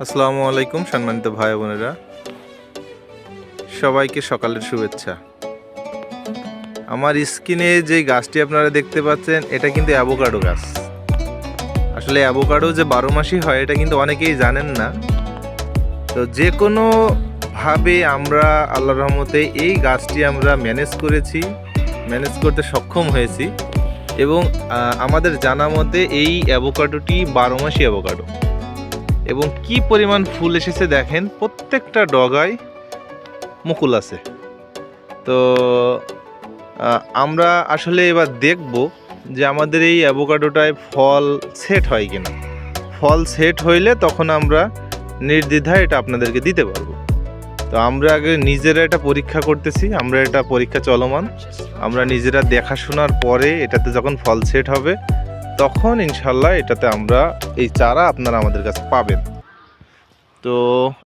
আসসালামু আলাইকুম সম্মানিত ভাই বোনেরা, সবাইকে সকালের শুভেচ্ছা। আমার স্ক্রিনে যে গাছটি আপনারা দেখতে পাচ্ছেন এটা কিন্তু অ্যাভোকাডো গাছ। আসলে অ্যাভোকাডো যে 12 মাসই হয় এটা কিন্তু অনেকেই জানেন না। তো যে কোনো ভাবে আমরা আল্লাহর রহমতে এই গাছটি আমরা ম্যানেজ করতে সক্ষম হয়েছি এবং আমাদের জানা মতে এই অ্যাভোকাডোটি 12 মাসই অ্যাভোকাডো এবং কি পরিমাণ ফুল এসেছে দেখেন, প্রত্যেকটা ডগায় মুকুল আছে। তো আমরা আসলে এবার দেখব যে আমাদের এই অ্যাভোকাডোটায় ফল সেট হয় কিনা। ফল সেট হইলে তখন আমরা নির্দ্বিধায় এটা আপনাদেরকে দিতে পারবো। তো আমরা আগে নিজেরা এটা পরীক্ষা করতেছি, আমরা এটা পরীক্ষা চলমান। আমরা নিজেরা দেখাশোনার পরে এটাতে যখন ফল সেট হবে তখন ইনশাল্লাহ এটাতে আমরা এই চারা আপনারা আমাদের কাছে পাবেন। তো